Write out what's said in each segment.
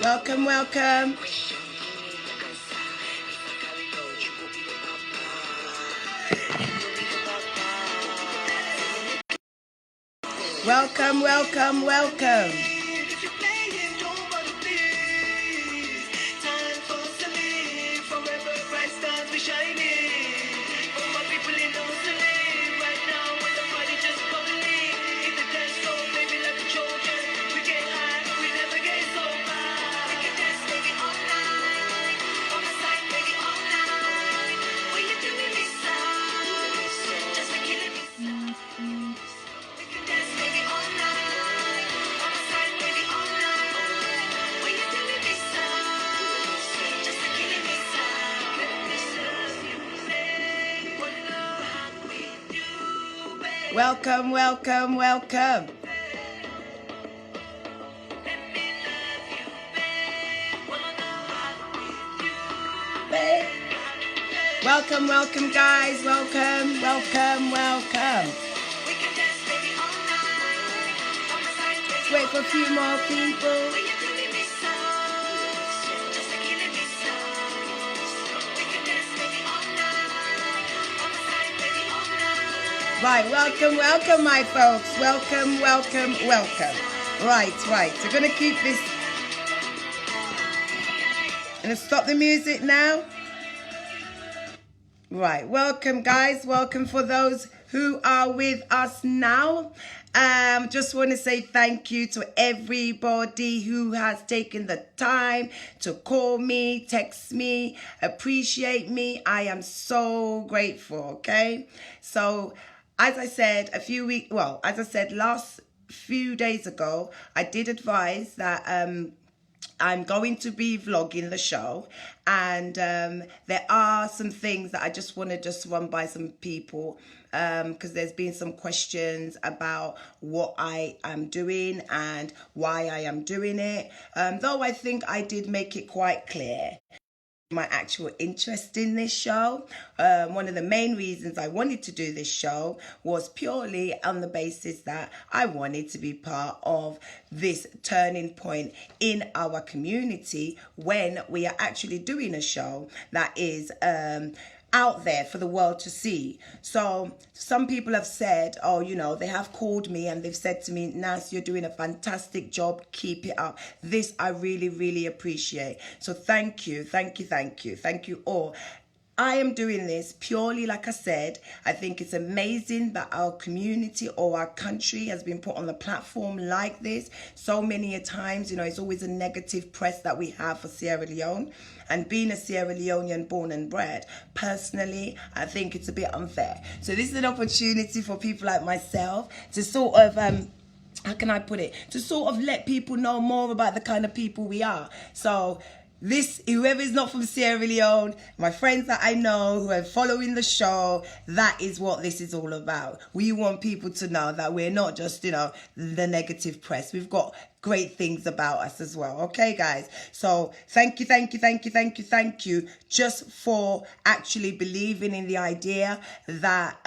Welcome, welcome. Welcome, welcome, welcome. Welcome, welcome, welcome. Welcome, welcome, guys. Welcome, welcome, welcome. Let's wait for a few more people. Right, welcome, welcome, my folks. Welcome, welcome, welcome. Right. We're going to keep this. I'm going to stop the music now. Right, welcome, guys. Welcome for those who are with us now. Just want to say thank you to everybody who has taken the time to call me, text me, appreciate me. I am so grateful, okay? So, as I said last few days ago, I did advise that I'm going to be vlogging the show, and there are some things that I just want to run by some people, because there's been some questions about what I am doing and why I am doing it, though I think I did make it quite clear my actual interest in this show. One of the main reasons I wanted to do this show was purely on the basis that I wanted to be part of this turning point in our community when we are actually doing a show that is out there for the world to see. So some people have said, oh, they have called me and they've said to me, Nas, you're doing a fantastic job, keep it up. This I really, really appreciate. So thank you all. I am doing this purely, like I said, I think it's amazing that our community or our country has been put on the platform like this. So many a times, it's always a negative press that we have for Sierra Leone. And being a Sierra Leonean born and bred, personally, I think it's a bit unfair. So this is an opportunity for people like myself to sort of, how can I put it? To sort of let people know more about the kind of people we are. So whoever is not from Sierra Leone, my friends that I know who are following the show, that is what this is all about. We want people to know that we're not just, the negative press. We've got great things about us as well. Okay, guys? So thank you just for actually believing in the idea that,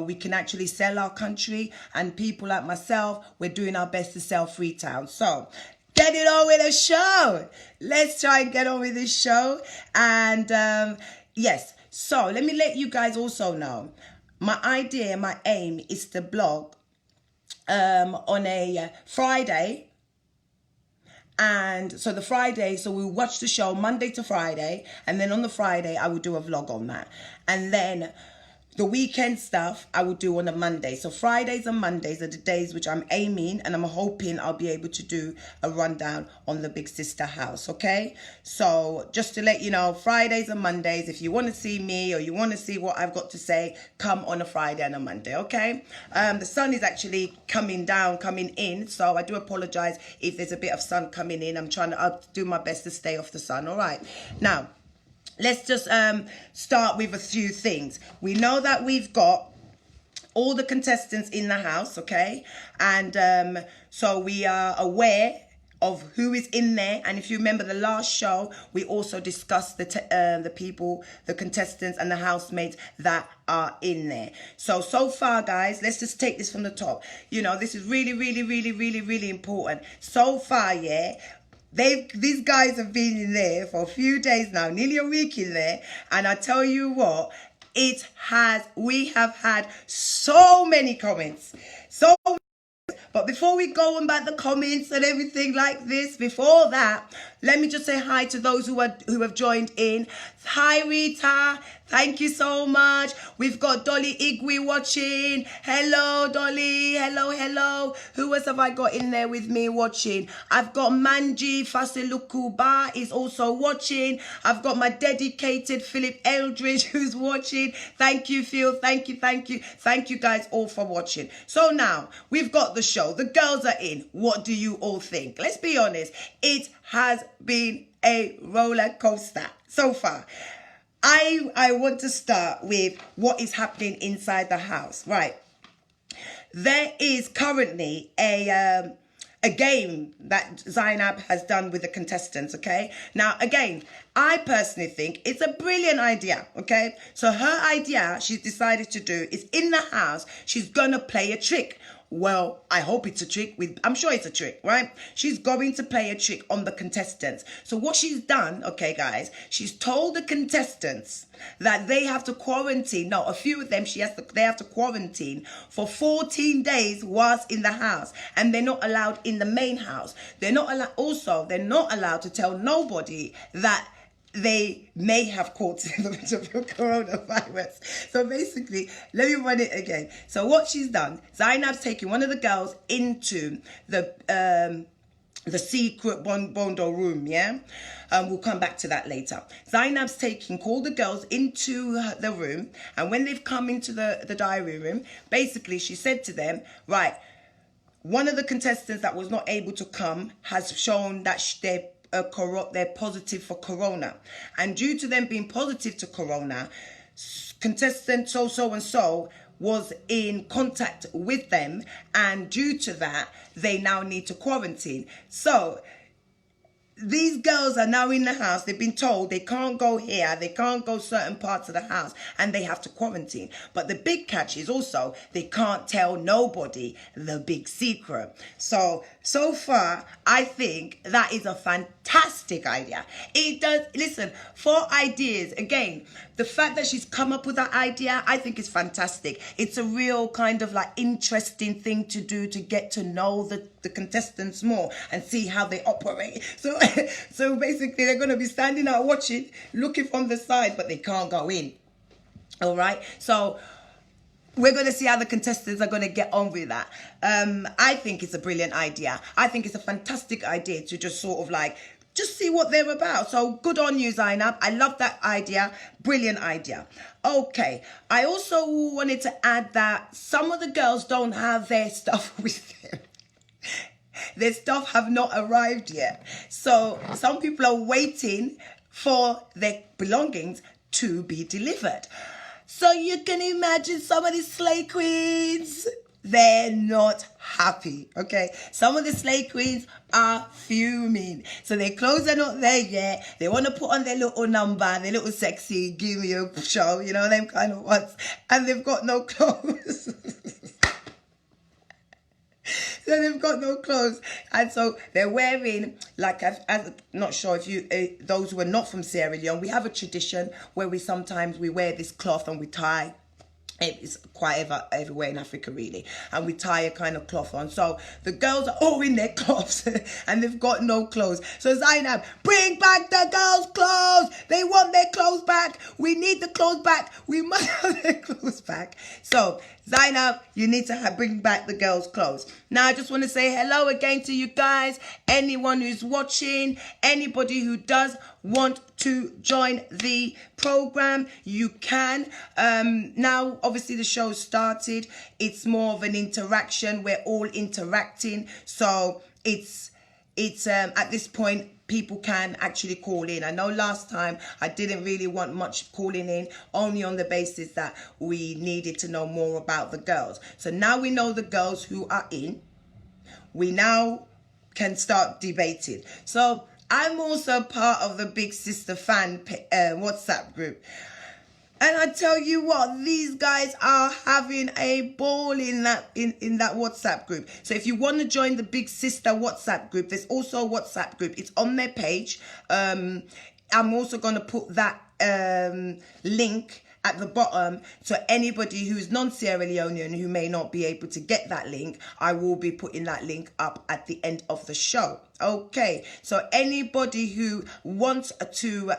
we can actually sell our country, and people like myself, we're doing our best to sell Freetown. So get it on with the show. Let's try and get on with this show. And yes, so let me let you guys also know, my idea, my aim is to blog on a Friday. And so we'll watch the show Monday to Friday. And then on the Friday, I will do a vlog on that. And then the weekend stuff I will do on a Monday. So Fridays and Mondays are the days which I'm aiming, and I'm hoping I'll be able to do a rundown on the Big Sister house, okay? So just to let you know, Fridays and Mondays, if you want to see me or you want to see what I've got to say, come on a Friday and a Monday, okay? The sun is actually coming in, so I do apologize if there's a bit of sun coming in. I'll do my best to stay off the sun, all right? Now, let's just start with a few things. We know that we've got all the contestants in the house, okay? And so we are aware of who is in there. And if you remember the last show, we also discussed the people, the contestants and the housemates that are in there. So far, guys, let's just take this from the top. This is really, really, really, really, really important. So far, yeah, these guys have been in there for a few days now, nearly a week in there, and I tell you what, we have had so many comments. But before we go on about the comments and everything like this, before that, let me just say hi to those who have joined in. Hi, Rita. Thank you so much. We've got Dolly Igwe watching. Hello, Dolly. Hello, hello. Who else have I got in there with me watching? I've got Manji Fasilukuba is also watching. I've got my dedicated Philip Eldridge who's watching. Thank you, Phil. Thank you, thank you. Thank you guys all for watching. So now, we've got the show. The girls are in. What do you all think? Let's be honest. It has been a roller coaster so far. I want to start with what is happening inside the house. Right. There is currently a game that Zainab has done with the contestants, okay? Now, again, I personally think it's a brilliant idea, okay? So her idea she's decided to do is in the house, she's going to play a trick. Well, I hope it's a trick. I'm sure it's a trick, right? She's going to play a trick on the contestants. So what she's done, okay, guys, she's told the contestants that they have to quarantine. No, a few of them, they have to quarantine for 14 days whilst in the house. And they're not allowed in the main house. They're not allowed to tell nobody that they may have caught the coronavirus. So basically, let me run it again. So what she's done, Zainab's taken one of the girls into the secret Bondo room, yeah? We'll come back to that later. Zainab's called the girls into the room, and when they've come into the diary room, basically she said to them, right, one of the contestants that was not able to come has shown that they're positive for corona, and due to them being positive to corona, contestant so and so was in contact with them, and due to that they now need to quarantine. So these girls are now in the house. They've been told they can't go here, they can't go certain parts of the house, and they have to quarantine. But the big catch is also they can't tell nobody the big secret. So far, I think that is a fantastic idea. It does, listen, for ideas, again, the fact that she's come up with that idea, I think is fantastic. It's a real kind of like interesting thing to do to get to know the contestants more and see how they operate. So basically they're going to be standing out watching, looking from the side, but they can't go in. All right. So we're going to see how the contestants are going to get on with that. I think it's a brilliant idea. I think it's a fantastic idea to just sort of like, just see what they're about. So good on you, Zainab. I love that idea. Brilliant idea. Okay. I also wanted to add that some of the girls don't have their stuff with them. Their stuff have not arrived yet. So some people are waiting for their belongings to be delivered. So you can imagine some of the slay queens, they're not happy, okay? Some of the slay queens are fuming. So their clothes are not there yet. They want to put on their little number, their little sexy, give me a show, you know, them kind of ones. And they've got no clothes. So they've got no clothes, and so they're wearing, like, I'm not sure if you those who are not from Sierra Leone, we have a tradition where we wear this cloth and we tie. It's quite everywhere in Africa, really. And we tie a kind of cloth on. So the girls are all in their clothes and they've got no clothes. So Zainab, bring back the girls' clothes. They want their clothes back. We need the clothes back. We must have their clothes back. So Zainab, you need to bring back the girls' clothes. Now, I just want to say hello again to you guys. Anyone who's watching, anybody who does want to join the program, you can. Now, obviously, the show started. It's more of an interaction. We're all interacting. So it's at this point, people can actually call in. I know last time I didn't really want much calling in, only on the basis that we needed to know more about the girls. So now we know the girls who are in. We now can start debating. So I'm also part of the Big Sister fan WhatsApp group. And I tell you what, these guys are having a ball in that WhatsApp group. So if you want to join the Big Sister WhatsApp group, there's also a WhatsApp group. It's on their page. I'm also going to put that link at the bottom. So anybody who's non-Sierra Leonean who may not be able to get that link, I will be putting that link up at the end of the show. Okay, so anybody who wants to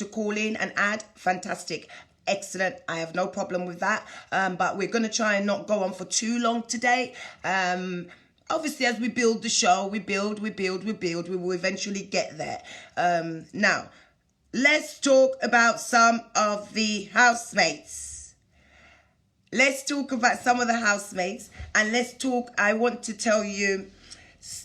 call in and add, fantastic, excellent. I have no problem with that. But we're going to try and not go on for too long today. Obviously, as we build the show, we build, we will eventually get there. Now, let's talk about some of the housemates. And I want to tell you,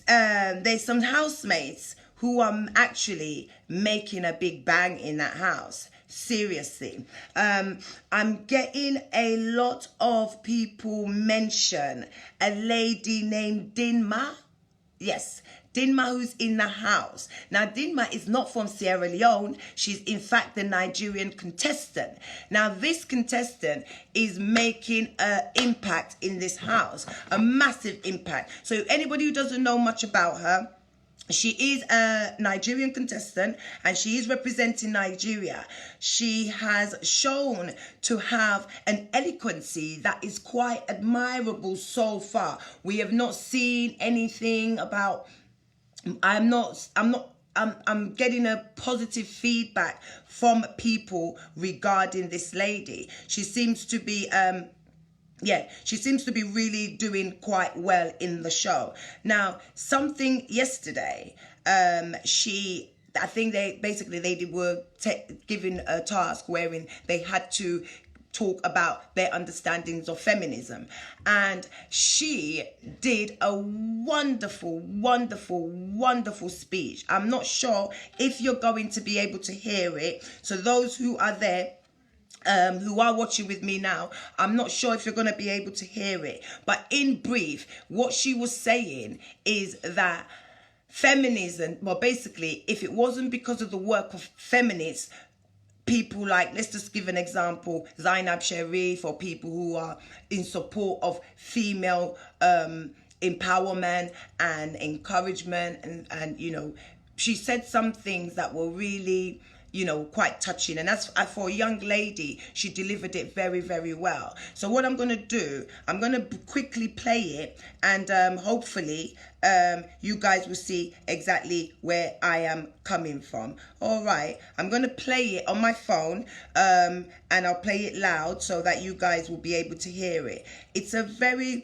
there's some housemates who are actually making a big bang in that house. Seriously. I'm getting a lot of people mention a lady named Dinma. Yes, Dinma, who's in the house. Now, Dinma is not from Sierra Leone. She's, in fact, the Nigerian contestant. Now, this contestant is making an impact in this house, a massive impact. So anybody who doesn't know much about her, she is a Nigerian contestant and she is representing Nigeria. She has shown to have an eloquency that is quite admirable so far. We have not seen anything about... I'm getting a positive feedback from people regarding this lady. She seems to be she seems to be really doing quite well in the show. Now, something yesterday, I think they were given a task wherein they had to talk about their understandings of feminism, and she did a wonderful speech. I'm not sure if you're going to be able to hear it, so those who are there, who are watching with me now, I'm not sure if you're going to be able to hear it, but in brief, what she was saying is that feminism, well, basically, if it wasn't because of the work of feminists, people like, let's just give an example, Zainab Sharif, or people who are in support of female empowerment and encouragement, and you know, she said some things that were really, you know, quite touching. And as for a young lady, she delivered it very well. So what I'm going to do, I'm going to quickly play it, and hopefully you guys will see exactly where I am coming from. All right, I'm going to play it on my phone, and I'll play it loud so that you guys will be able to hear it. It's a very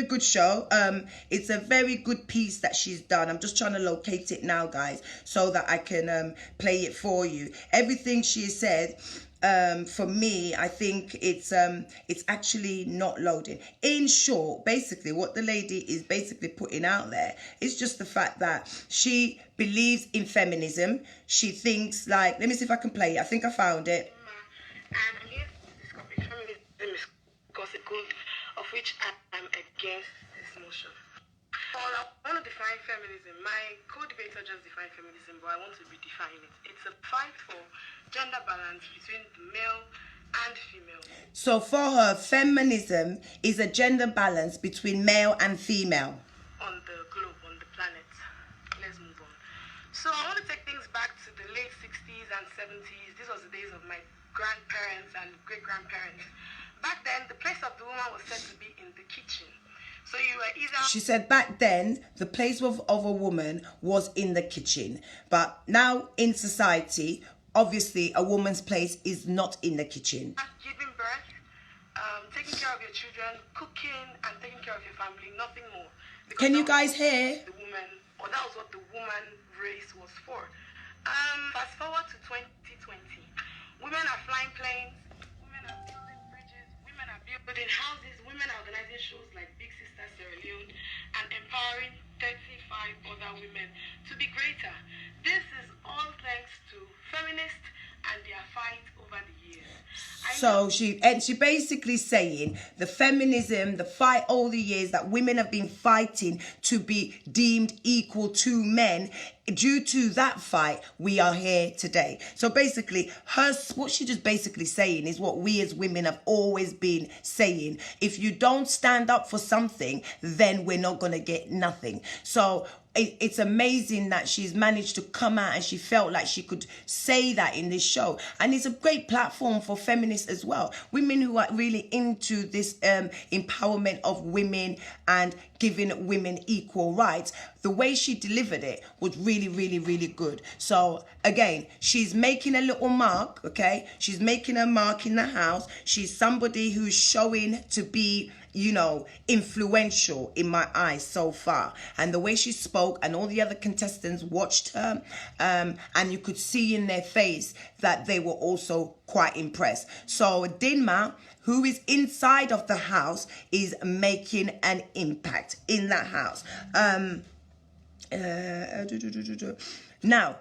good show. It's a very good piece that she's done. I'm just trying to locate it now, guys, so that I can play it for you. Everything she said, for me, I think it's actually not loading. In short, basically, what the lady is basically putting out there is just the fact that she believes in feminism. She thinks, like, let me see if I can play it. I think I found it. And I'm here to discuss feminism is gossip, of which I'm against this motion. Well, I want to define feminism. My co-debater just defined feminism, but I want to redefine it. It's a fight for gender balance between the male and female. So for her, feminism is a gender balance between male and female. On the globe, on the planet. Let's move on. So I want to take things back to the late 60s and 70s. These was the days of my grandparents and great-grandparents. Back then, the place of the woman was said to be in the kitchen. So you were either... She said back then, the place of a woman was in the kitchen. But now in society, obviously, a woman's place is not in the kitchen. Giving birth, taking care of your children, cooking, and taking care of your family, nothing more. Because can you guys hear? The woman, or that was what the woman race was for. Fast forward to 2020. Women are flying planes. Building houses, women are organizing shows like Big Sister Sierra Leone and empowering 35 other women to be greater. This is all thanks to feminists and their fight over the years. I So she basically saying the feminism, the fight all the years that women have been fighting to be deemed equal to men. Due to that fight, we are here today. So basically, what she just basically saying is what we as women have always been saying. If you don't stand up for something, then we're not going to get nothing. So it's amazing that she's managed to come out and she felt like she could say that in this show. And it's a great platform for feminists as well. Women who are really into this empowerment of women and giving women equal rights. The way she delivered it was really, really, really good. So again, she's making a little mark, okay? She's making a mark in the house. She's somebody who's showing to be, you know, influential in my eyes so far. And the way she spoke and all the other contestants watched her, and you could see in their face that they were also quite impressed. So Dinma, who is inside of the house, is making an impact in that house. Now,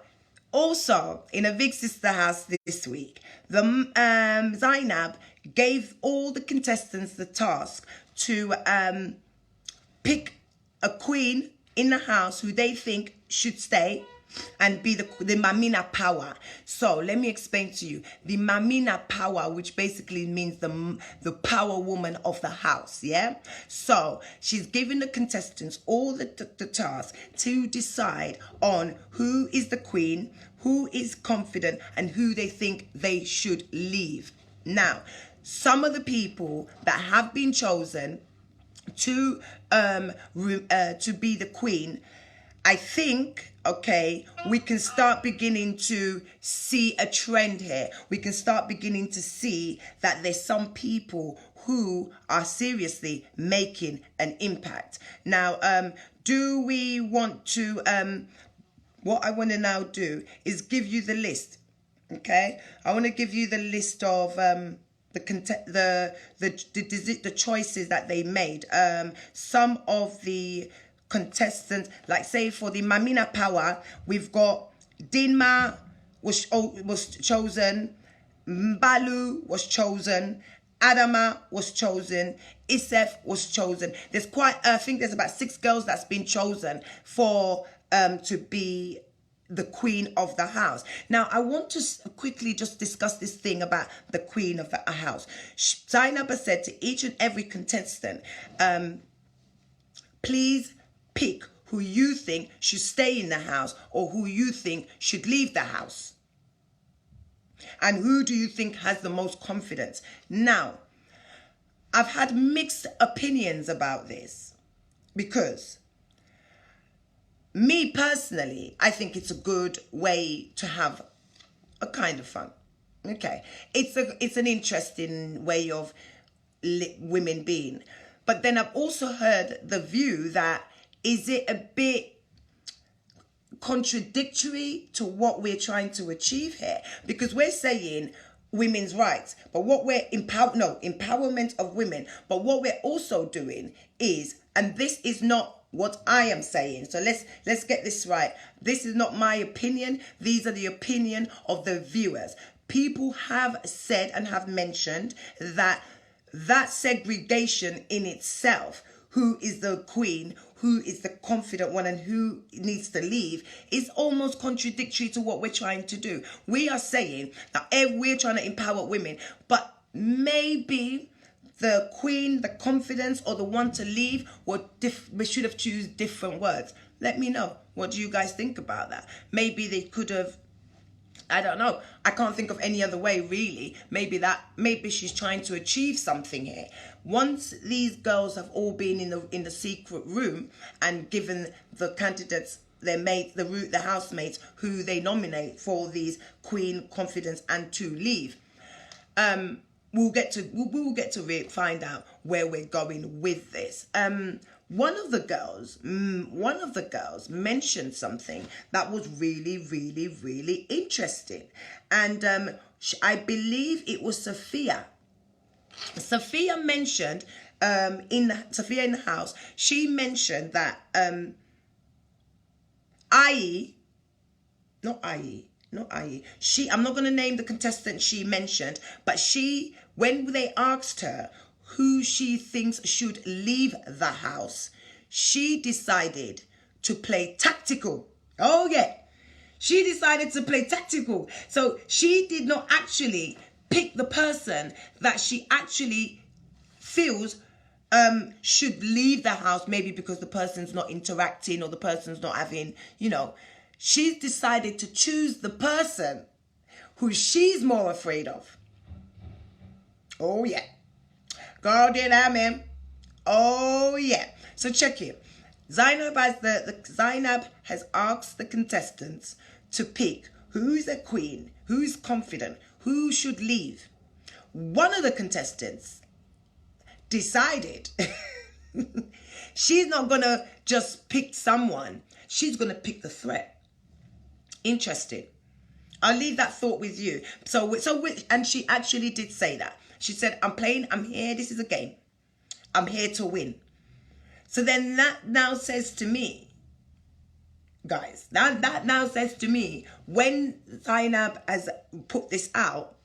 also in a Big Sister house this week, the Zainab gave all the contestants the task to pick a queen in the house who they think should stay and be the Mamina power. So let me explain to you the Mamina power, which basically means the power woman of the house. Yeah. So she's giving the contestants all the task to decide on who is the queen, who is confident, and who they think they should leave. Now, some of the people that have been chosen to be the queen, I think, okay, we can start beginning to see a trend here. We can start beginning to see that there's some people who are seriously making an impact. Now, do we want to, what I want to now do is give you the list, okay? I want to give you the list of the choices that they made. Some of the contestants, like say for the Mamina power, we've got Dinma was chosen, Mbalu was chosen, Adama was chosen, Isef was chosen. There's I think there's about 6 girls that's been chosen for to be the queen of the house. Now, I want to quickly just discuss this thing about the queen of the house. Zainab said to each and every contestant, please pick who you think should stay in the house or who you think should leave the house. And who do you think has the most confidence? Now, I've had mixed opinions about this because me personally, I think it's a good way to have a kind of fun. Okay, it's an interesting way of women being. But then I've also heard the view that is it a bit contradictory to what we're trying to achieve here? Because we're saying women's rights, but what we're empowerment of women. But what we're also doing is, and this is not what I am saying. So let's get this right. This is not my opinion. These are the opinion of the viewers. People have said and have mentioned that segregation in itself, who is the queen, who is the confident one, and who needs to leave, is almost contradictory to what we're trying to do. We are saying that we're trying to empower women, but maybe the queen, the confidence, or the one to leave, we should have chosen different words. Let me know. What do you guys think about that? Maybe they could have, I don't know. I can't think of any other way, really. Maybe she's trying to achieve something here. Once these girls have all been in the secret room and given the candidates their mates, the housemates who they nominate for these queen, confidence, and to leave, we'll get to find out where we're going with this. One of the girls mentioned something that was really, really, really interesting. And I believe it was Sophia. Sophia mentioned, Sophia in the house, she mentioned that, not IE. I'm not going to name the contestant she mentioned, but when they asked her who she thinks should leave the house, she decided to play tactical. Oh yeah. She decided to play tactical. So she did not actually pick the person that she actually feels should leave the house, maybe because the person's not interacting or the person's not having, she's decided to choose the person who she's more afraid of. Oh yeah. Girl did that, man. Oh yeah. So check it. Zainab has asked the contestants to pick who's a queen, who's confident, who should leave. One of the contestants decided she's not going to just pick someone. She's going to pick the threat. Interesting. I'll leave that thought with you. And she actually did say that. She said, I'm here, this is a game. I'm here to win. So then that now says to me, guys, that now says to me, when Zainab has put this out,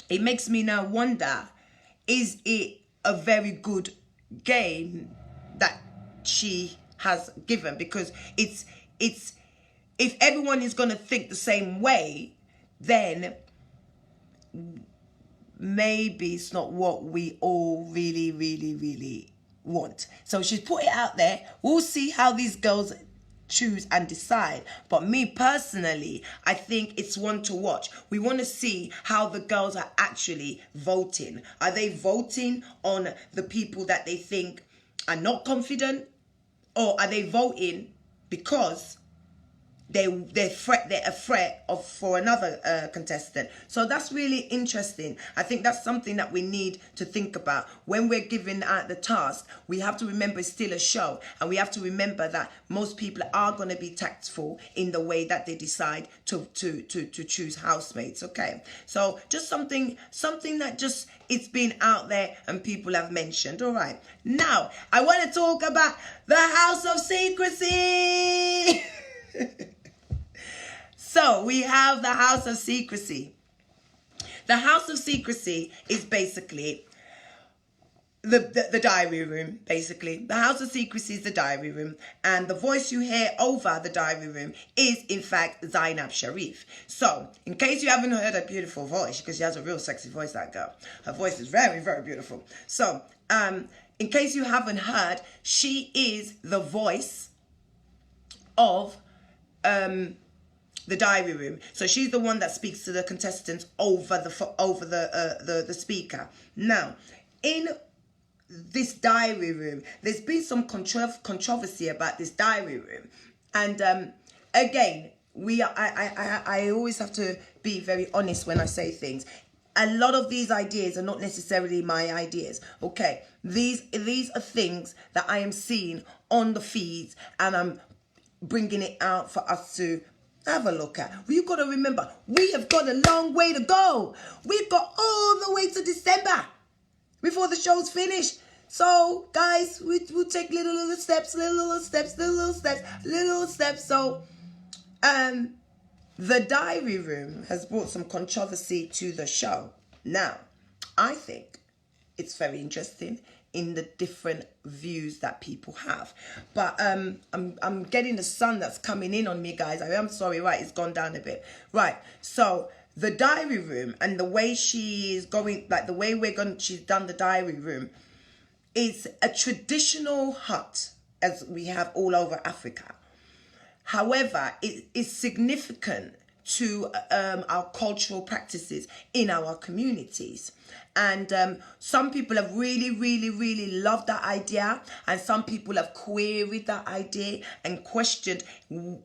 it makes me now wonder, is it a very good game that she has given? Because it's if everyone is going to think the same way, then maybe it's not what we all really, really, really want. So she's put it out there. We'll see how these girls choose and decide. But me personally, I think it's one to watch. We want to see how the girls are actually voting. Are they voting on the people that they think are not confident, or are they voting because they're a threat for another contestant? So that's really interesting. I think that's something that we need to think about when we're given the task. We have to remember it's still a show, and we have to remember that most people are going to be tactful in the way that they decide to choose housemates. Okay, so just something that just it's been out there and people have mentioned. All right, now I want to talk about the House of Secrecy. So we have the House of Secrecy. The House of Secrecy is basically the diary room, basically. The House of Secrecy is the diary room, and the voice you hear over the diary room is, in fact, Zainab Sharif. So, in case you haven't heard her beautiful voice, because she has a real sexy voice, that girl. Her voice is very, very beautiful. So, in case you haven't heard, she is the voice of the diary room. So she's the one that speaks to the contestants over the speaker. Now, in this diary room, there's been some controversy about this diary room, and again, I always have to be very honest when I say things. A lot of these ideas are not necessarily my ideas. Okay, these are things that I am seeing on the feeds, and I'm bringing it out for us to have a look at. You've got to remember, we have got a long way to go. We've got all the way to December before the show's finished. So, guys, we'll take little steps. So, the diary room has brought some controversy to the show. Now, I think it's very interesting in the different views that people have. But I'm getting the sun that's coming in on me, guys. I am sorry, right, it's gone down a bit. Right, so the diary room and the way she's going, like the way she's done the diary room is a traditional hut as we have all over Africa. However, it is significant to our cultural practices in our communities. And some people have really, really, really loved that idea. And some people have queried that idea and questioned, not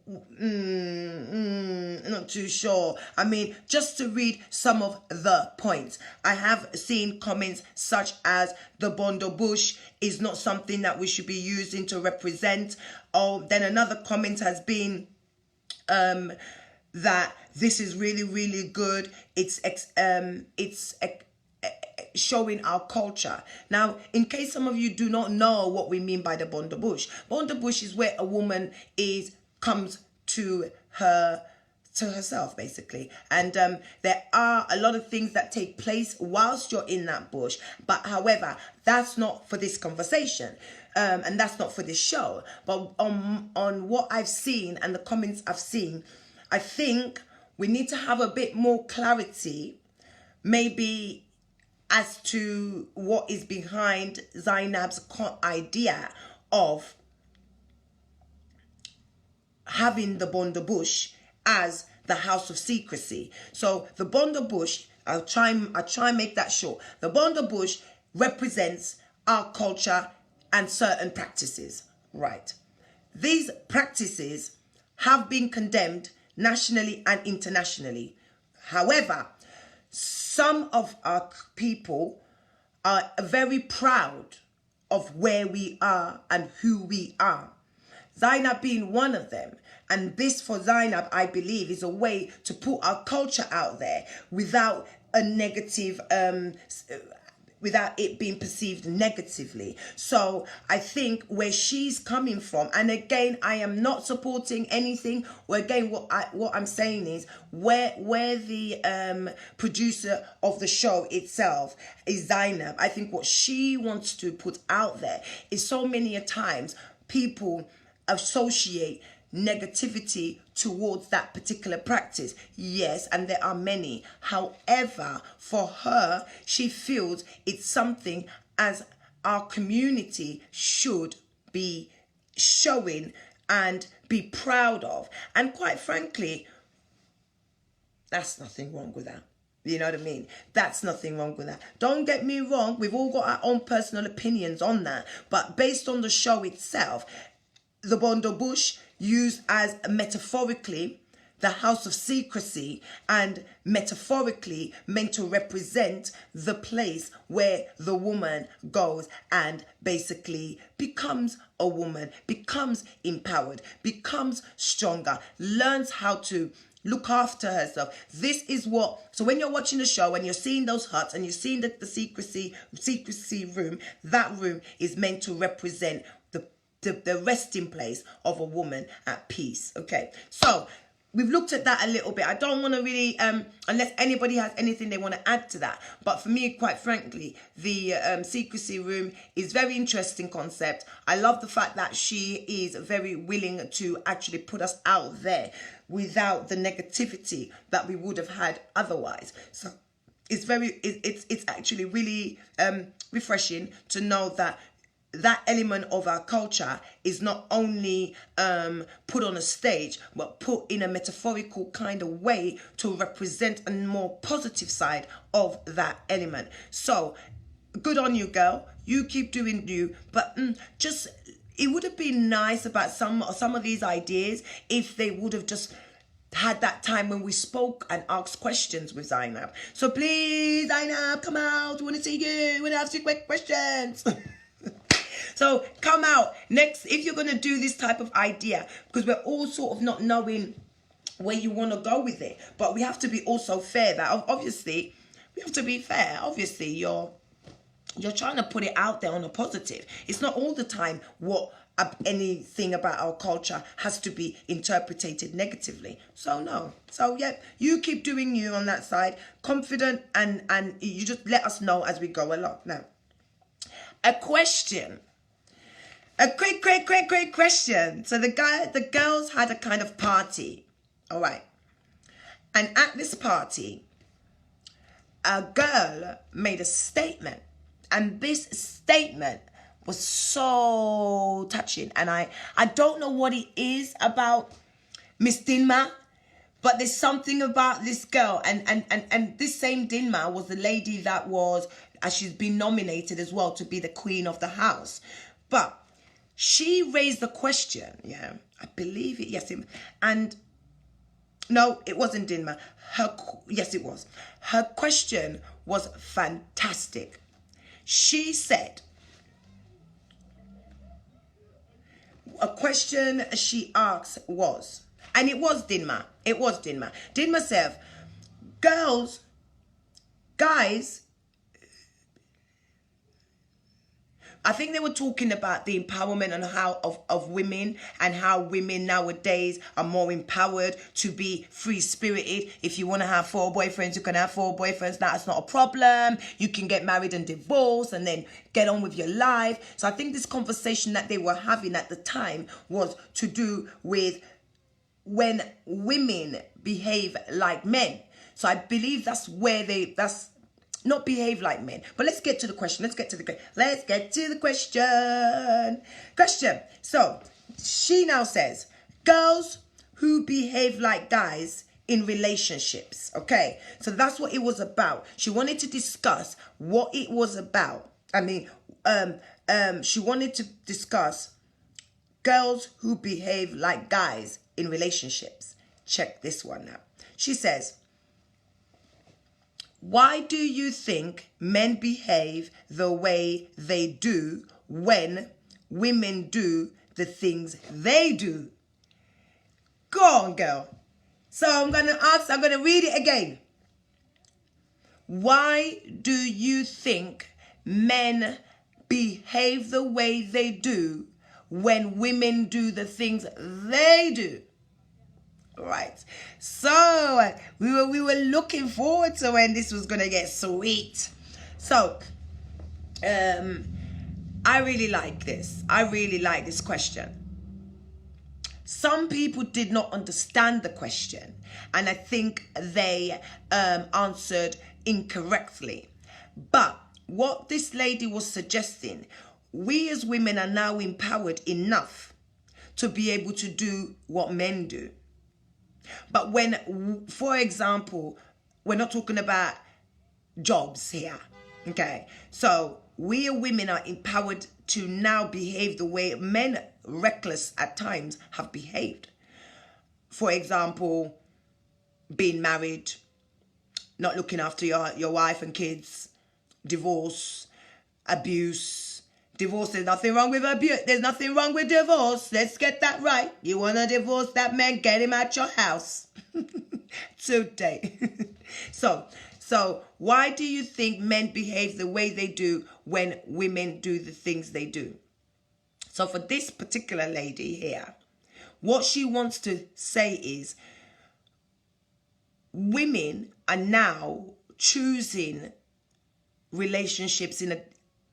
too sure. I mean, just to read some of the points. I have seen comments such as the Bondo Bush is not something that we should be using to represent. Or then another comment has been that this is really, really good. It's showing our culture. Now, in case some of you do not know what we mean by the Bondo Bush is where a woman comes to to herself, basically. And there are a lot of things that take place whilst you're in that bush. But however, that's not for this conversation. And that's not for this show. But on what I've seen and the comments I've seen, I think we need to have a bit more clarity, maybe, as to what is behind Zainab's idea of having the Bondo Bush as the house of secrecy. So the Bondo Bush, I'll try and make that short. The Bondo Bush represents our culture and certain practices, right? These practices have been condemned nationally and internationally. However, some of our people are very proud of where we are and who we are. Zainab being one of them. And this for Zainab, I believe, is a way to put our culture out there without a negative, without it being perceived negatively. So I think where she's coming from, and again, I am not supporting anything. Well, again, what I'm saying is where the producer of the show itself is Zainab. I think what she wants to put out there is so many a times people associate negativity towards that particular practice. Yes, and there are many. However, for her, she feels it's something as our community should be showing and be proud of. And quite frankly, that's nothing wrong with that. You know what I mean? That's nothing wrong with that. Don't get me wrong, we've all got our own personal opinions on that. But based on the show itself, the Bondo Bush used as metaphorically the house of secrecy, and metaphorically meant to represent the place where the woman goes and basically becomes a woman, becomes empowered, becomes stronger, learns how to look after herself. This is what, so when you're watching the show and you're seeing those huts and you're seeing the secrecy room, that room is meant to represent the resting place of a woman at peace. Okay, so we've looked at that a little bit. I don't want to really, unless anybody has anything they want to add to that. But for me, quite frankly, the secrecy room is very interesting concept. I love the fact that she is very willing to actually put us out there without the negativity that we would have had otherwise. So it's it's actually really refreshing to know that that element of our culture is not only put on a stage, but put in a metaphorical kind of way to represent a more positive side of that element. So good on you, girl. You keep doing you, but just, it would have been nice about some of these ideas if they would have just had that time when we spoke and asked questions with Zainab. So please, Zainab, come out. We want to see you. We want to ask you quick questions. So come out next if you're going to do this type of idea, because we're all sort of not knowing where you want to go with it. But we have to be also fair. That obviously we have to be fair. Obviously you're trying to put it out there on a positive. It's not all the time what anything about our culture has to be interpreted negatively. So no. So yeah, you keep doing you on that side, confident, and you just let us know as we go along. Now, a question. A great question. So the girls had a kind of party. All right. And at this party, a girl made a statement. And this statement was so touching. And I don't know what it is about Miss Dinma, but there's something about this girl. And this same Dinma was the lady that was, as she's been nominated as well to be the queen of the house. But she raised the question, yeah, I believe it, yes, and no, it wasn't Dinma. Yes, it was. Her question was fantastic. She said, a question she asked was, and it was Dinma. Dinma said, guys, I think they were talking about the empowerment and how of women, and how women nowadays are more empowered to be free spirited. If you want to have 4 boyfriends, you can have 4 boyfriends. That's not a problem. You can get married and divorce and then get on with your life. So I think this conversation that they were having at the time was to do with when women behave like men. So I believe that's where that's not behave like men. But let's get to the question. Let's get to the question. So she now says, girls who behave like guys in relationships. Okay, so that's what it was about. She wanted to discuss what it was about. I mean, she wanted to discuss girls who behave like guys in relationships. Check this one out. She says, why do you think men behave the way they do when women do the things they do? Go on, girl. So I'm going to read it again. Why do you think men behave the way they do when women do the things they do? Right. So we were looking forward to when this was going to get sweet. So I really like this. I really like this question. Some people did not understand the question, and I think they answered incorrectly. But what this lady was suggesting, we as women are now empowered enough to be able to do what men do. But when, for example, we're not talking about jobs here, okay? So we women are empowered to now behave the way men, reckless at times, have behaved. For example, being married, not looking after your wife and kids, divorce, abuse. Divorce, there's nothing wrong with abuse. There's nothing wrong with divorce. Let's get that right. You want to divorce that man, get him out your house. Today. So why do you think men behave the way they do when women do the things they do? So for this particular lady here, what she wants to say is, women are now choosing relationships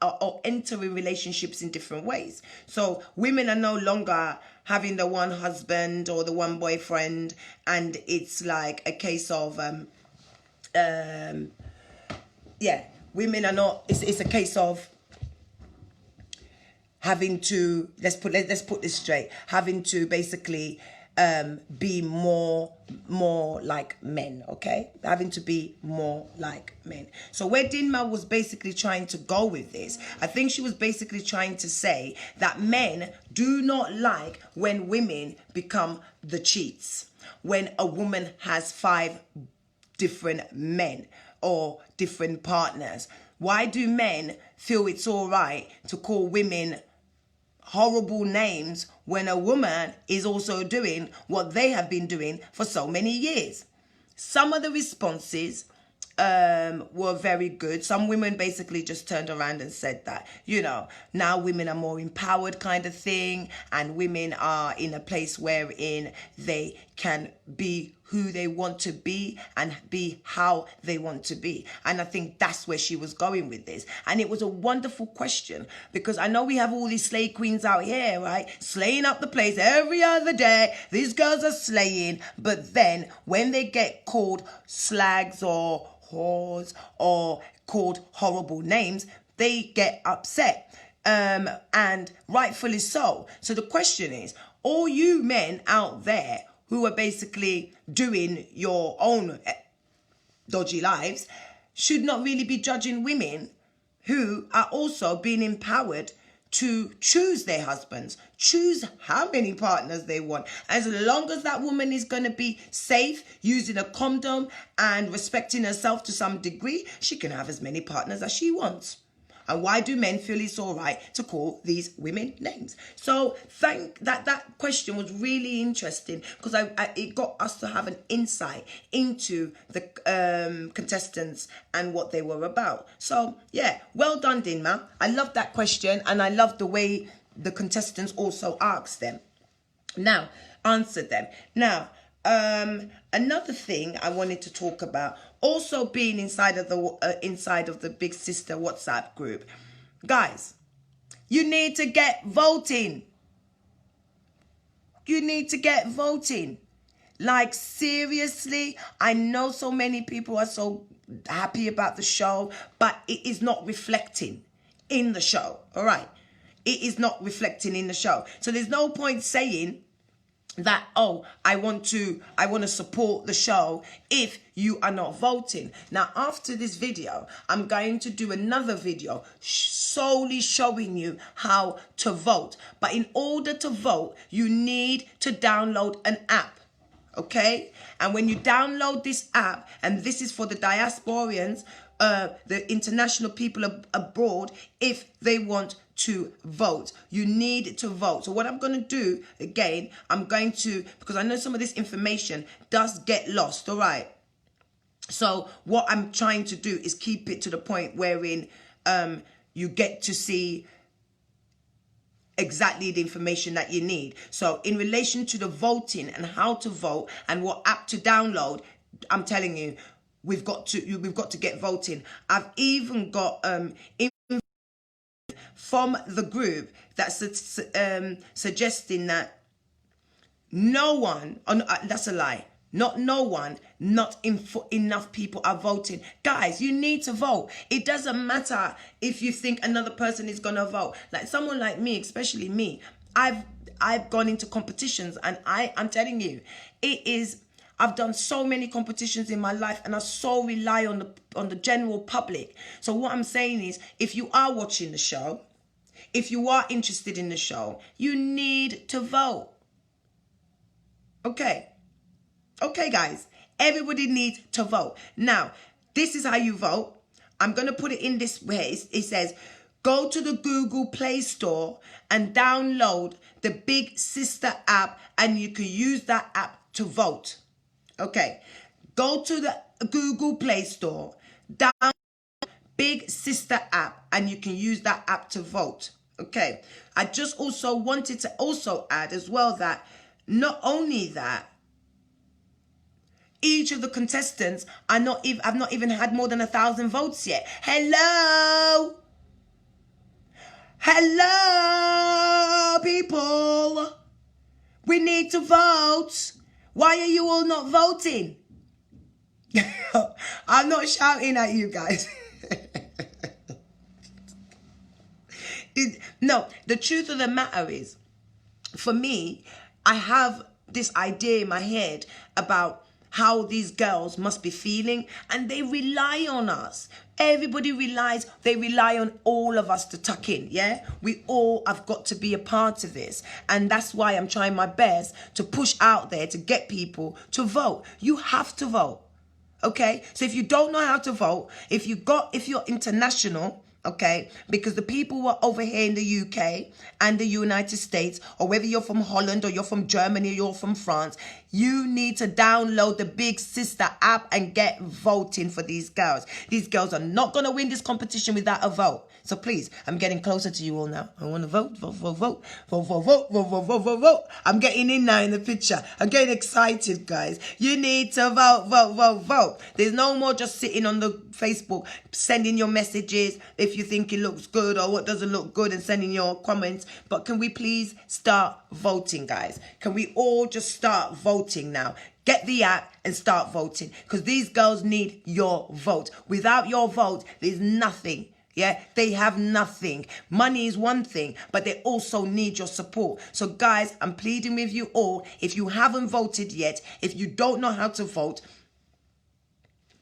or entering relationships in different ways. So women are no longer having the one husband or the one boyfriend, and it's like a case of women are not, it's a case of having to, let's put this straight, having to basically be more like men, okay? Having to be more like men. So where Dinma was basically trying to go with this, I think she was basically trying to say that men do not like when women become the cheats. When a woman has 5 different men or different partners. Why do men feel it's all right to call women horrible names when a woman is also doing what they have been doing for so many years? Some of the responses were very good. Some women basically just turned around and said that, you know, now women are more empowered kind of thing, and women are in a place wherein they can be who they want to be and be how they want to be. And I think that's where she was going with this. And it was a wonderful question, because I know we have all these slay queens out here, right? Slaying up the place every other day. These girls are slaying. But then when they get called slags or whores or called horrible names, they get upset. And rightfully so. So the question is, all you men out there who are basically doing your own dodgy lives should not really be judging women who are also being empowered to choose their husbands, choose how many partners they want. As long as that woman is going to be safe, using a condom and respecting herself to some degree, she can have as many partners as she wants. And why do men feel it's all right to call these women names? So that question was really interesting because it got us to have an insight into the contestants and what they were about. So yeah, well done, Dinma. I love that question, and I love the way the contestants also asked them. Now, answered them. Now, another thing I wanted to talk about, also being inside of the Big Sister WhatsApp group. Guys, you need to get voting. You need to get voting. Like, seriously, I know so many people are so happy about the show, but it is not reflecting in the show. All right. It is not reflecting in the show. So there's no point saying that, oh, I want to support the show if you are not voting. Now, after this video, I'm going to do another video solely showing you how to vote. But in order to vote, you need to download an app. Okay? And when you download this app, and this is for the diasporians, the international people abroad, if they want to vote, you need to vote. So what I'm going to do again, because I know some of this information does get lost. All right. So what I'm trying to do is keep it to the point wherein you get to see exactly the information that you need. So in relation to the voting and how to vote and what app to download, I'm telling you, we've got to get voting. I've even got from the group that's suggesting that no one, that's a lie. Not enough people are voting. Guys, you need to vote. It doesn't matter if you think another person is gonna vote. Like someone like me, especially me, I've gone into competitions, and I'm telling you, I've done so many competitions in my life, and I so rely on the general public. So what I'm saying is, if you are watching the show, if you are interested in the show, you need to vote. Okay, guys, everybody needs to vote. Now, this is how you vote. I'm going to put it in this way. It says, go to the Google Play Store and download the Big Sister app, and you can use that app to vote. Okay, go to the Google Play Store, download Big Sister app, and you can use that app to vote. Okay, I just also wanted to also add as well that not only that, each of the contestants I've not even had more than 1,000 votes yet. Hello, people. We need to vote. Why are you all not voting? I'm not shouting at you guys. No, the truth of the matter is, for me, I have this idea in my head about how these girls must be feeling, and they rely on us. Everybody they rely on all of us to tuck in, yeah? We all have got to be a part of this, and that's why I'm trying my best to push out there to get people to vote. You have to vote, okay? So if you don't know how to vote, if you're international, okay, because the people who are over here in the UK and the United States, or whether you're from Holland or you're from Germany or you're from France, you need to download the Big Sister app and get voting for these girls. These girls are not going to win this competition without a vote. So please, I'm getting closer to you all now. I want to vote. I'm getting in now in the picture. I'm getting excited, guys. You need to vote. There's no more just sitting on the Facebook, sending your messages if you think it looks good or what doesn't look good, and sending your comments. But can we please start voting, guys? Can we all just start voting now? Get the app and start voting, because these girls need your vote. Without your vote, there's nothing. Yeah, they have nothing. Money is one thing, but they also need your support. So guys, I'm pleading with you all. If you haven't voted yet, if you don't know how to vote,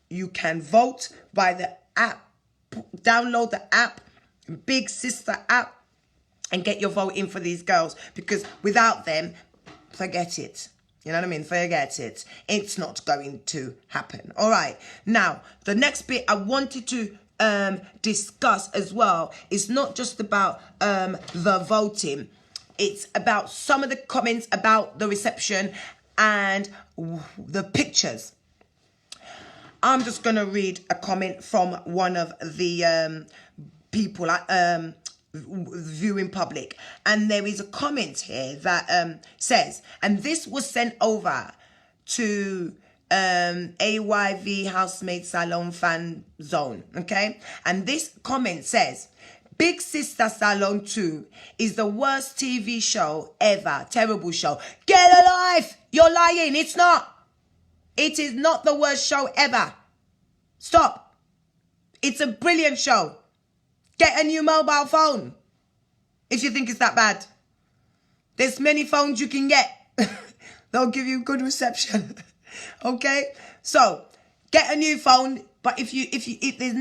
you can vote by the app. Download the app, Big Sister app, and get your vote in for these girls, because without them, forget it. You know what I mean? Forget it. It's not going to happen. All right. Now, the next bit I wanted to discuss as well. It's not just about the voting. It's about some of the comments about the reception and the pictures. I'm just going to read a comment from one of the people viewing public. And there is a comment here that says, and this was sent over to AYV Housemaid Salon Fan Zone, okay? And this comment says, Big Sister Salon 2 is the worst TV show ever. Terrible show. Get a life! You're lying. It's not. It is not the worst show ever. Stop. It's a brilliant show. Get a new mobile phone if you think it's that bad. There's many phones you can get. They'll give you good reception. Okay? So, get a new phone, but if there's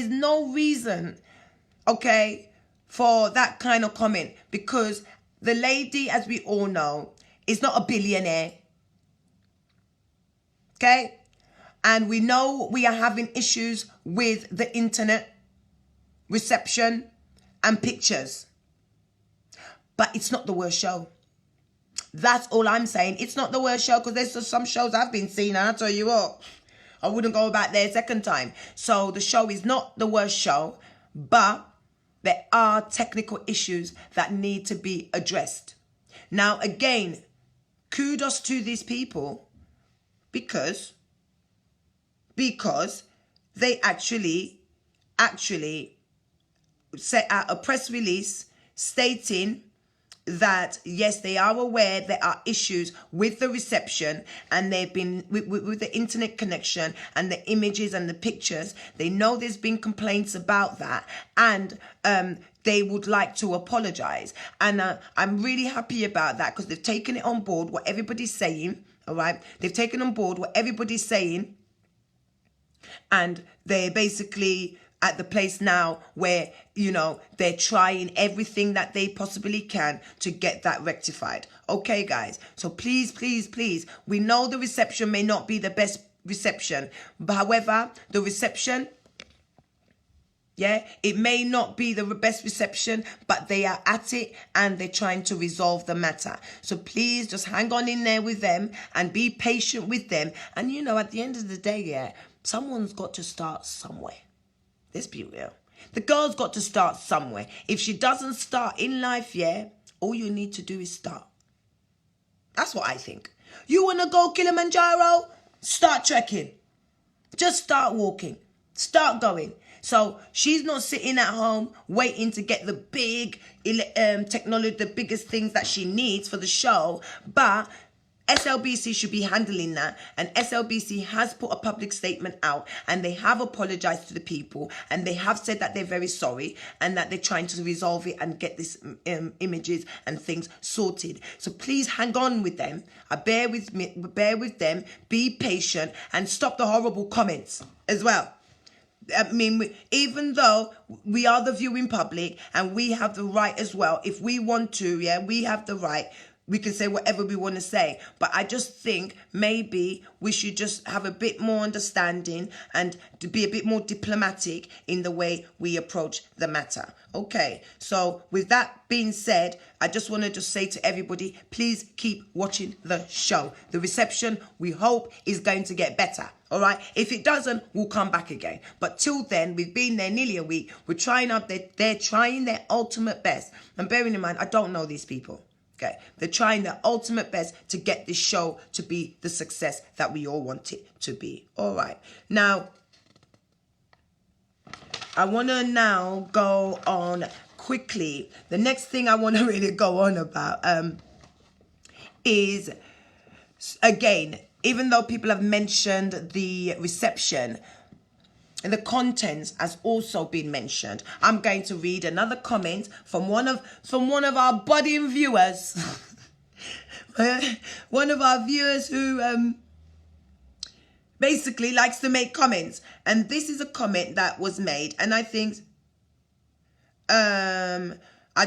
no reason, okay, for that kind of comment, because the lady, as we all know, is not a billionaire. Okay? And we know we are having issues with the internet, reception, and pictures. But it's not the worst show. That's all I'm saying. It's not the worst show, because there's some shows I've been seeing, and I'll tell you what, I wouldn't go back there a second time. So the show is not the worst show, but there are technical issues that need to be addressed. Now, again, kudos to these people because they actually set out a press release stating that, yes, they are aware there are issues with the reception, and they've been with the internet connection and the images and the pictures. They know there's been complaints about that, and they would like to apologize. And I'm really happy about that, because they've taken it on board what everybody's saying. All right, they've taken on board what everybody's saying, and they're basically at the place now where, you know, they're trying everything that they possibly can to get that rectified. Okay, guys. So please, please, please, we know the reception may not be the best reception. But however, the reception, yeah, it may not be the best reception, but they are at it and they're trying to resolve the matter. So please just hang on in there with them and be patient with them. And, you know, at the end of the day, yeah, someone's got to start somewhere. Let's be real. The girl's got to start somewhere. If she doesn't start in life, yeah, all you need to do is start. That's what I think. You want to go Kilimanjaro? Start trekking. Just start walking. Start going. So she's not sitting at home waiting to get the big technology, the biggest things that she needs for the show, but SLBC should be handling that, and SLBC has put a public statement out, and they have apologized to the people, and they have said that they're very sorry and that they're trying to resolve it and get this images and things sorted. So please hang on with them. Bear with them, be patient, and stop the horrible comments as well. I mean, even though we are the viewing public and we have the right as well, if we want to, yeah, we have the right. We can say whatever we want to say. But I just think maybe we should just have a bit more understanding and to be a bit more diplomatic in the way we approach the matter. Okay, so with that being said, I just want to just say to everybody, please keep watching the show. The reception, we hope, is going to get better. All right, if it doesn't, we'll come back again. But till then, we've been there nearly a week. We're trying up there. They're trying their ultimate best. And bearing in mind, I don't know these people. Okay, they're trying their ultimate best to get this show to be the success that we all want it to be. All right. Now, I want to now go on quickly. The next thing I want to really go on about is, again, even though people have mentioned the reception, the contents has also been mentioned. I'm going to read another comment from one of our budding viewers. One of our viewers who basically likes to make comments. And this is a comment that was made, and I think I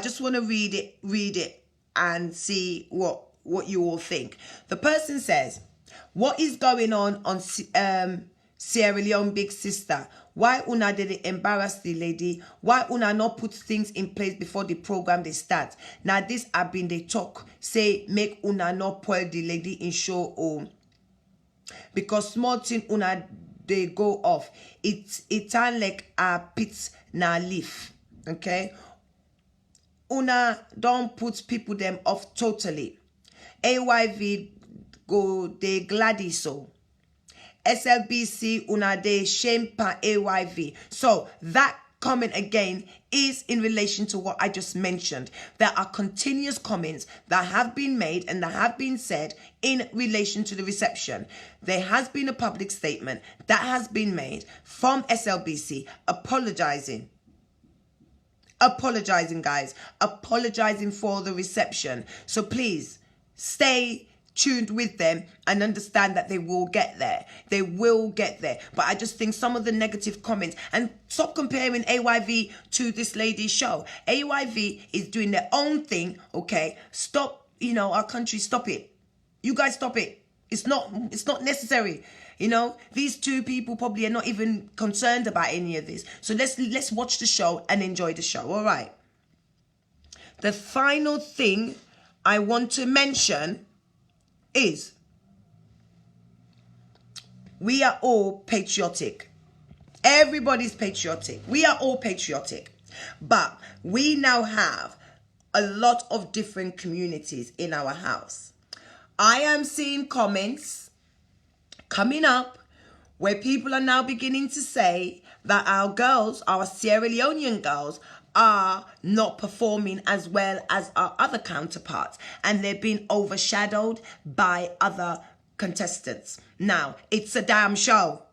just want to read it and see what you all think. The person says, "What is going on Sierra Leone big sister, why una did it embarrass the lady? Why una not put things in place before the program they start? Now this have been the talk, say make una not spoil the lady in show or because small thing una they go off. It turn like a pit na leaf. Okay? Una don't put people them off totally. AYV go they gladdy so. SLBC una de shame pa AYV. So that comment again is in relation to what I just mentioned. There are continuous comments that have been made and that have been said in relation to the reception. There has been a public statement that has been made from SLBC apologizing, guys, apologizing for the reception. So please stay tuned with them and understand that they will get there. They will get there. But I just think some of the negative comments, and stop comparing AYV to this lady's show. AYV is doing their own thing, okay? Stop, our country, stop it. You guys stop it. It's not necessary. These two people probably are not even concerned about any of this. So let's watch the show and enjoy the show. All right. The final thing I want to mention is we are all patriotic. Everybody's patriotic. We are all patriotic. But we now have a lot of different communities in our house. I am seeing comments coming up where people are now beginning to say that our girls, our Sierra Leonean girls, are not performing as well as our other counterparts, and they're being overshadowed by other contestants. Now, it's a damn show.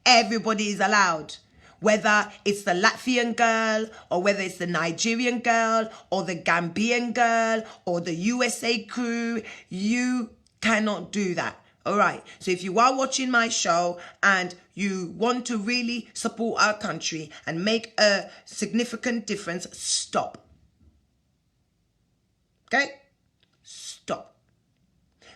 Everybody is allowed. Whether it's the Latvian girl, or whether it's the Nigerian girl, or the Gambian girl, or the USA crew, you cannot do that. All right. So if you are watching my show and you want to really support our country and make a significant difference, stop. Okay? Stop.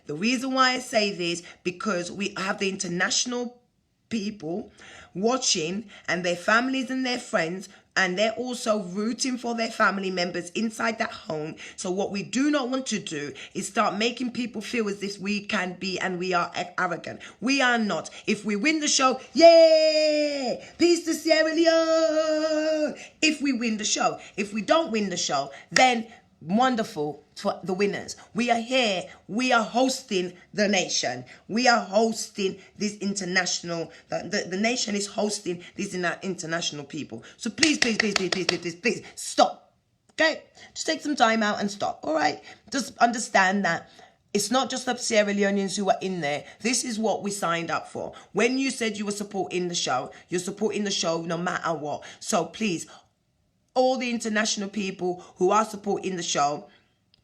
The reason why I say this, because we have the international people watching and their families and their friends, and they're also rooting for their family members inside that home. So what we do not want to do is start making people feel as if we can be and we are arrogant. We are not. If we win the show, yay! Peace to Sierra Leone! If we win the show. If we don't win the show, then wonderful for the winners. We are here. We are hosting the nation. We are hosting this international, the nation is hosting these international people. So please, stop. Okay? Just take some time out and stop. All right? Just understand that it's not just the Sierra Leoneans who are in there. This is what we signed up for. When you said you were supporting the show, you're supporting the show no matter what. So please, all the international people who are supporting the show,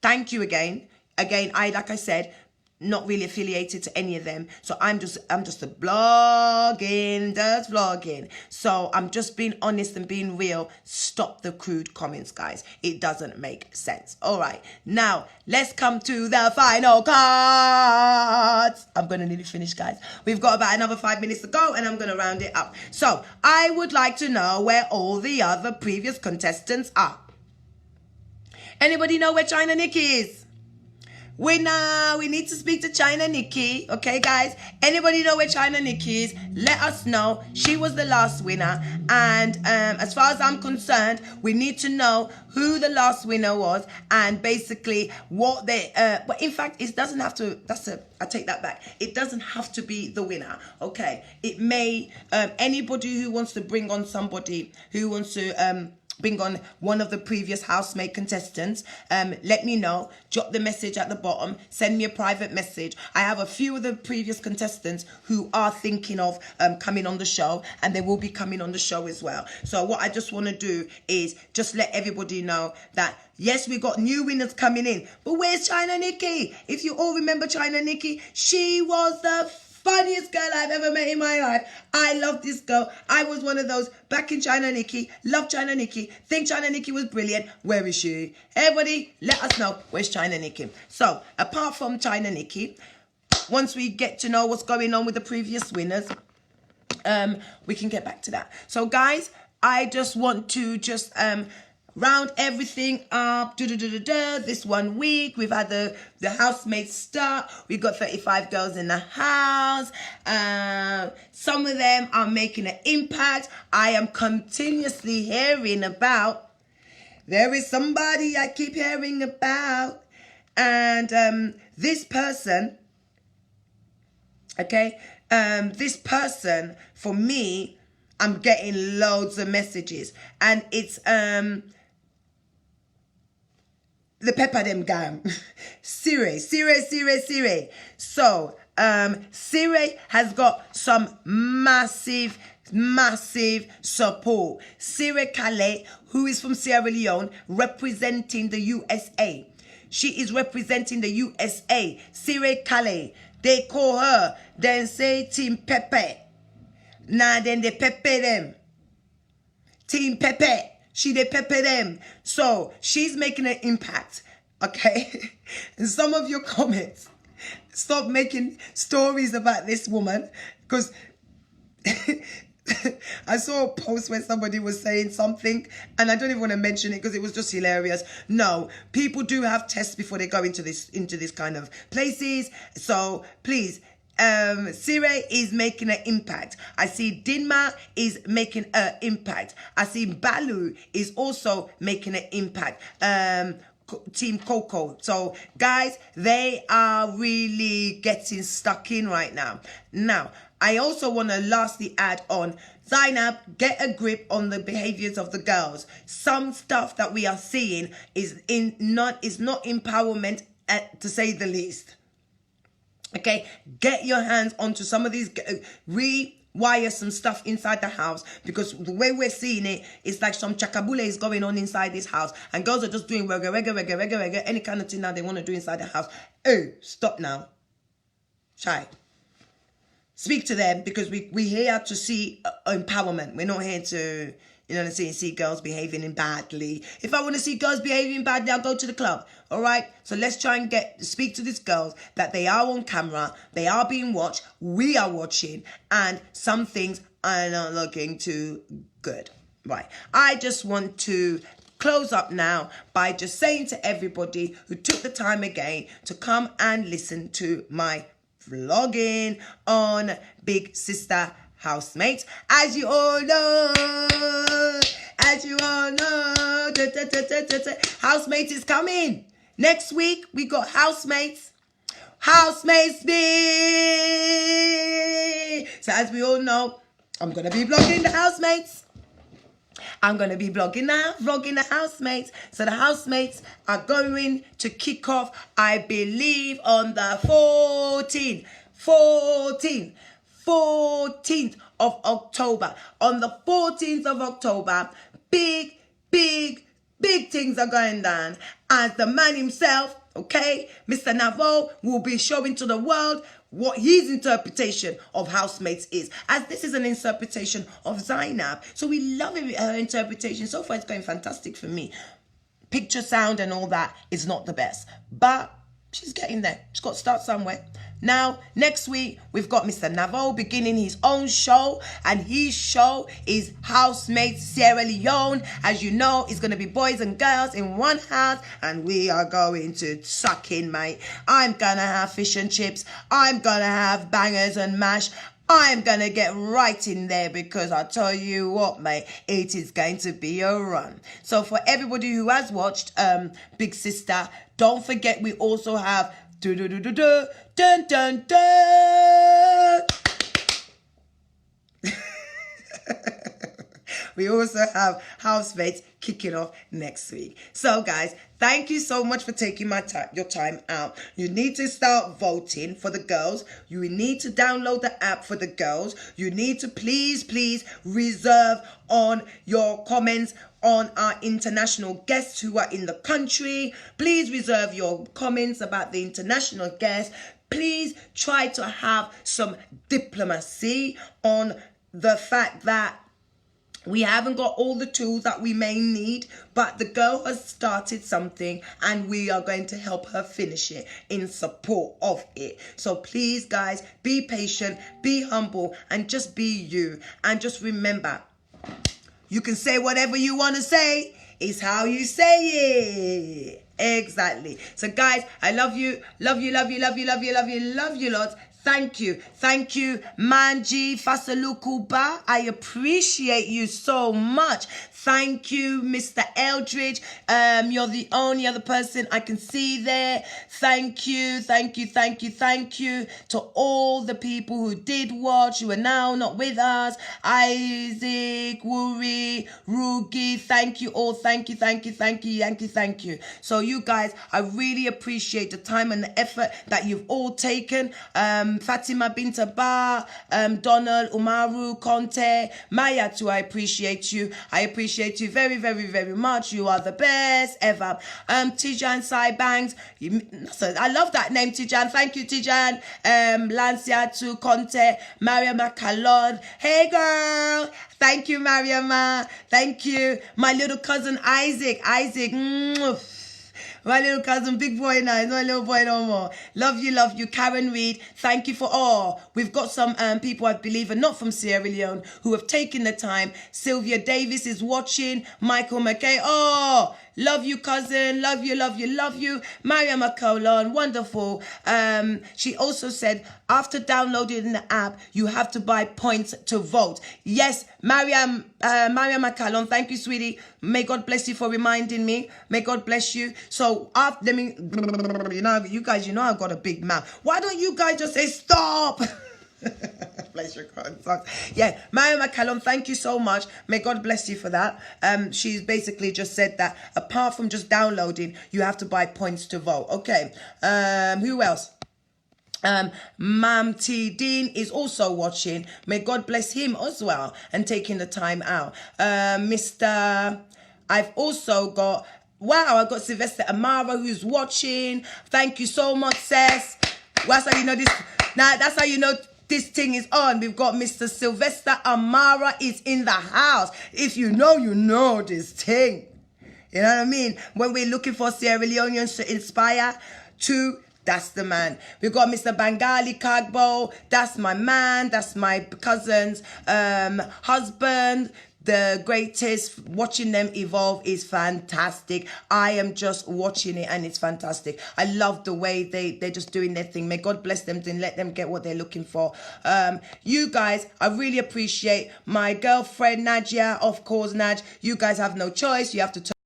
thank you again. Again, like I said, not really affiliated to any of them. So I'm just a vlogging. So I'm just being honest and being real. Stop the crude comments, guys. It doesn't make sense. All right. Now, let's come to the final cards. I'm going to nearly finish, guys. We've got about another 5 minutes to go and I'm going to round it up. So I would like to know where all the other previous contestants are. Anybody know where China Nikki is? We need to speak to China Nikki. Okay, guys? Anybody know where China Nikki is? Let us know. She was the last winner. And as far as I'm concerned, we need to know who the last winner was and basically what they... but in fact, it doesn't have to... I take that back. It doesn't have to be the winner. Okay? It may... anybody who wants to bring on somebody who wants to... bring on one of the previous housemate contestants, let me know. Drop the message at the bottom. Send me a private message. I have a few of the previous contestants who are thinking of coming on the show, and they will be coming on the show as well. So what I just want to do is just let everybody know that yes, we got new winners coming in, but where's China Nikki? If you all remember China Nikki, she was the funniest girl I've ever met in my life. I love this girl. I was one of those back in China Nikki. Love China Nikki. Think China Nikki was brilliant. Where is she? Everybody, let us know where's China Nikki. So, apart from China Nikki, once we get to know what's going on with the previous winners, we can get back to that. So guys, I just want to round everything up. This 1 week we've had the housemates start. We've got 35 girls in the house. Some of them are making an impact. I am continuously hearing about, there is somebody I keep hearing about, and this person, okay, this person, for me, I'm getting loads of messages, and it's the Pepper Them gang. Sire. So Sire has got some massive support. Sire Calais, who is from Sierra Leone, representing the USA. She is representing the USA. Sire Calais. They call her, then say Team Pepe. Now then they pepper them. Team Pepe. She they pepper them. So she's making an impact. Okay. And some of your comments, stop making stories about this woman, because I saw a post where somebody was saying something, and I don't even want to mention it because it was just hilarious. No, people do have tests before they go into this kind of places. So please, Sire is making an impact. I see Dinma is making an impact. I see Balu is also making an impact. Team Coco. So guys, they are really getting stuck in right now. Now, I also want to lastly add on, Zainab, get a grip on the behaviors of the girls. Some stuff that we are seeing is not empowerment, to say the least. Okay, get your hands onto some of these, rewire some stuff inside the house, because the way we're seeing it, it's like some chakabule is going on inside this house, and girls are just doing reggae, any kind of thing that they want to do inside the house. Oh, stop now. Shy. Speak to them, because we're here to see empowerment. We're not here to, you know what I'm saying, see girls behaving badly. If I want to see girls behaving badly, I'll go to the club. All right? So let's try and speak to these girls that they are on camera. They are being watched. We are watching. And some things are not looking too good. Right. I just want to close up now by just saying to everybody who took the time again to come and listen to my vlogging on Big Sister Housemates. As you all know, Housemates is coming. Next week, we got Housemates. Housemates Day. So as we all know, I'm going to be vlogging the Housemates. I'm going to be vlogging the Housemates. So the Housemates are going to kick off, I believe, on the 14th of October. On the 14th of October, big things are going down. As the man himself, okay, Mr. Navo, will be showing to the world what his interpretation of Housemates is, as this is an interpretation of Zainab. So we love her interpretation. So far, it's going fantastic for me. Picture, sound, and all that is not the best, but she's getting there. She's got to start somewhere. Now, next week, we've got Mr. Navo beginning his own show, and his show is Housemates Sierra Leone. As you know, it's going to be boys and girls in one house, and we are going to suck in, mate. I'm going to have fish and chips. I'm going to have bangers and mash. I'm going to get right in there, because I tell you what, mate, it is going to be a run. So for everybody who has watched Big Sister, don't forget we also have dun dun dun. We also have Housemates kicking off next week. So guys, thank you so much for taking your time out. You need to start voting for the girls. You need to download the app for the girls. You need to please reserve on your comments on our international guests who are in the country. Please reserve your comments about the international guests. Please try to have some diplomacy on the fact that We haven't got all the tools that we may need, but the girl has started something and we are going to help her finish it in support of it. So please, guys, be patient, be humble, and just be you. And just remember, you can say whatever you want to say. It's how you say it. Exactly. So guys, I love you. Love you, love you, love you, love you, love you, love you lots. Thank you. Thank you, Manji Fasalukuba. I appreciate you so much. Thank you, Mr. Eldridge. You're the only other person I can see there. Thank you, thank you, thank you, thank you to all the people who did watch, who are now not with us. Isaac, Wuri, Rugi, thank you all. Thank you, thank you, thank you, Yankee, thank you. So you guys, I really appreciate the time and the effort that you've all taken. Fatima Bintabar, Donald, Umaru, Conte, Maya too, I appreciate you. I appreciate you very, very, very much. You are the best ever. Tijan Saibangs, I love that name, Tijan. Thank you, Tijan. Lancia to Conte, Maria Macalon. Hey, girl. Thank you, Mariama. Thank you. My little cousin, Isaac. My little cousin, big boy now, he's not a little boy no more. Love you, Karen Reed. Thank you for all. We've got some people, I believe, are not from Sierra Leone, who have taken the time. Sylvia Davis is watching. Michael McKay. Oh, love you, cousin. Love you, love you, love you. Mariam McCollon, wonderful. She also said, after downloading the app, you have to buy points to vote. Yes, Mariam McCollon, thank you, sweetie. May God bless you for reminding me. May God bless you. So after me, you guys, I've got a big mouth. Why don't you guys just say stop? Bless your heart. Yeah, Mariam McCallum, thank you so much. May God bless you for that. She's basically just said that apart from just downloading, you have to buy points to vote. Okay. Who else? Mam T Dean is also watching. May God bless him as well and taking the time out. I've also got, wow, I've got Sylvester Amara who's watching. Thank you so much, Sess. That's how you know this. Now, that's how you know this thing is on. We've got Mr. Sylvester Amara is in the house. If you know this thing. You know what I mean? When we're looking for Sierra Leoneans to inspire to, that's the man. We've got Mr. Bangali Kagbo. That's my man. That's my cousin's husband. The greatest. Watching them evolve is fantastic. I am just watching it and it's fantastic. I love the way they're just doing their thing. May God bless them and let them get what they're looking for. You guys, I really appreciate my girlfriend Nadia. Of course, Naj, you guys have no choice. You have to